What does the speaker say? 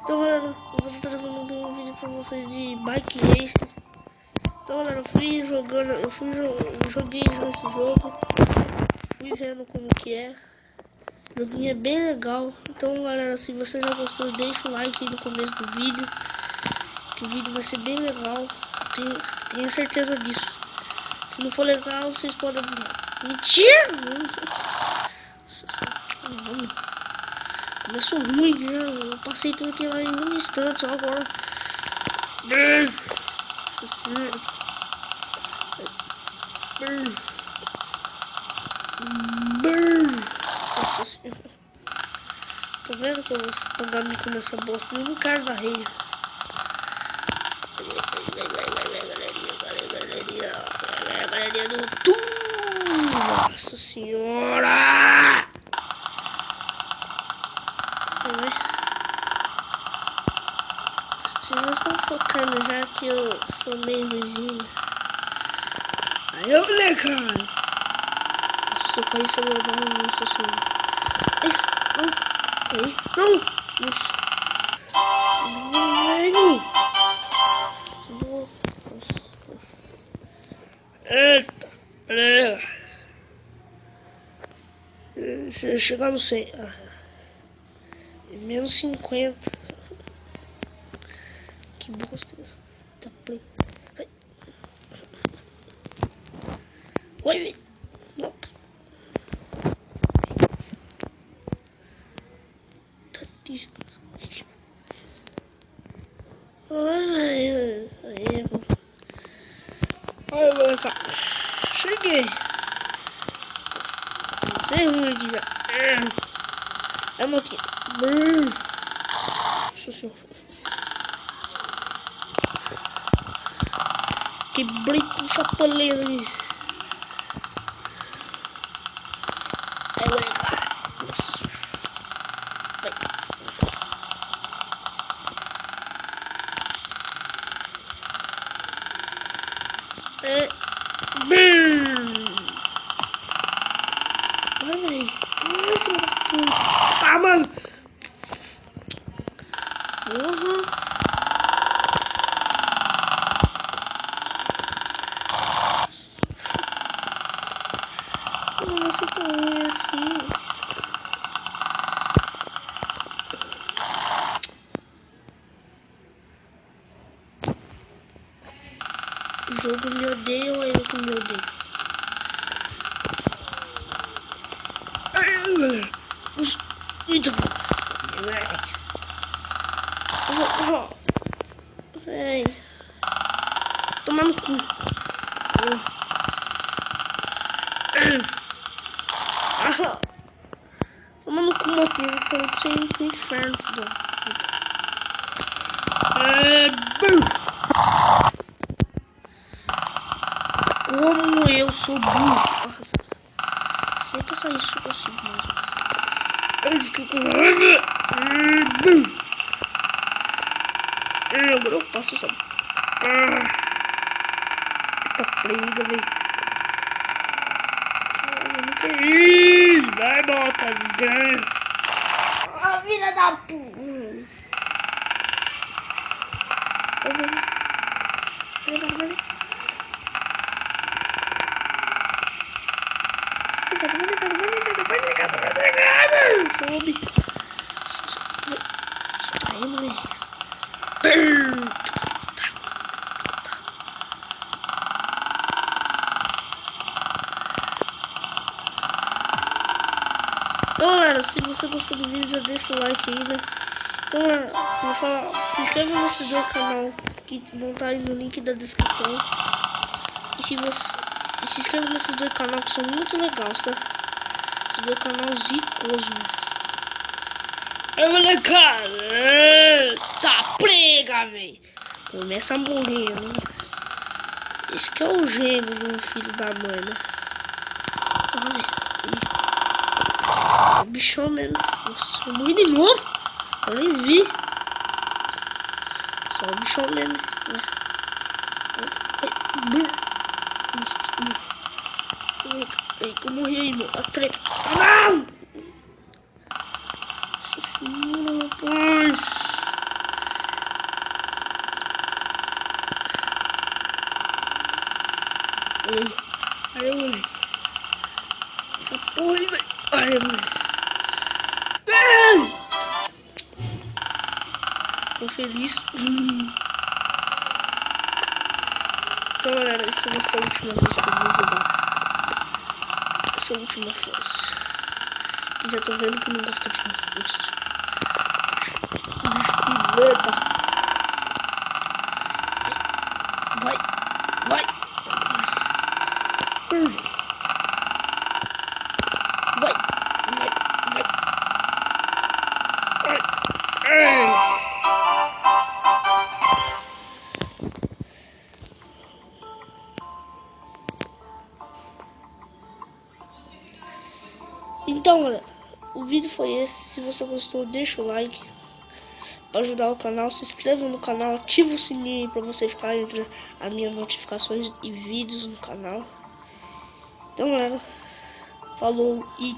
Então galera, eu vou estar trazendo um vídeo pra vocês de bike racing. Então galera, joguei esse jogo, fui vendo como que é. O joguinho é bem legal. Então galera, se você já gostou, deixa o like aí no começo do vídeo, que o vídeo vai ser bem legal. Tenho certeza disso. Se não for legal, vocês podem dizer mentira! Começou ruim, né? Eu passei tudo aquilo lá em um instante, só agora. Nossa senhora. Tô vendo que eu vou pagar mico nessa bosta. Eu não quero dar rei. Galerinha do YouTube. Nossa senhora. Vocês já estão focando já que eu sou meio ruimzinho. Aí eu molecada. Nossa, se eu cair sobre o meu nossa senhora. Ai, não. Nossa. Eita, peraí. Chegar no 100. Menos 50. Que bosta é essa? Tá play. Oi, velho. Não. Tá triste. Ai, olha, moleque. Cheguei. Sem ruim aqui já. É uma aqui. Nossa senhora. Quebrei com o chapeleiro ali. Aí, moleque. Nossa senhora. Vai, velho. Ah, mano. Nossa, tão ruim assim. O jogo me odeia ou eu que me odeio? Eita, moleque. Véi. Tomar no cu. Toma no cu, Matheus. Eu falei pra você ir pro inferno, filho. Como eu sou burro. Se eu passar isso, eu consigo mesmo. Eu fiquei com raiva. Agora eu passo essa. Eita prega, velho. Vai, bota, desganha. Ah, filha da puta. Sobe. Aí, moleque. Então, galera, se você gostou do vídeo, já deixa o like aí, né? Então, galera, vou falar, se inscreva nesse dois canal que vão estar aí no link da descrição. E se se inscreva nesses dois canais que são muito legais, tá? Esses dois canais zicos, mano. Aí, molecada, tá prega, velho. Começa a morrer, né? Esse que é o gênio de um filho da mãe, né? Olha. É bichão mesmo. Nossa, eu morri de novo. Eu nem vi. Só o bichão mesmo. Ai, que eu morri aí, meu. Não! Nossa senhora, rapaz. velho. Aí, moleque. Essa porra, velho. Ai, moleque. Tô feliz. Então, galera, essa vai ser a última vez que eu vou jogar. Essa é a última fase. E já tô vendo que não gosta de recursos. Eita. Vai. Vai. Vai. Então, galera, o vídeo foi esse. Se você gostou, deixa o like para ajudar o canal. Se inscreva no canal, ativa o sininho para você ficar entre as minhas notificações e vídeos no canal. Então, galera, falou e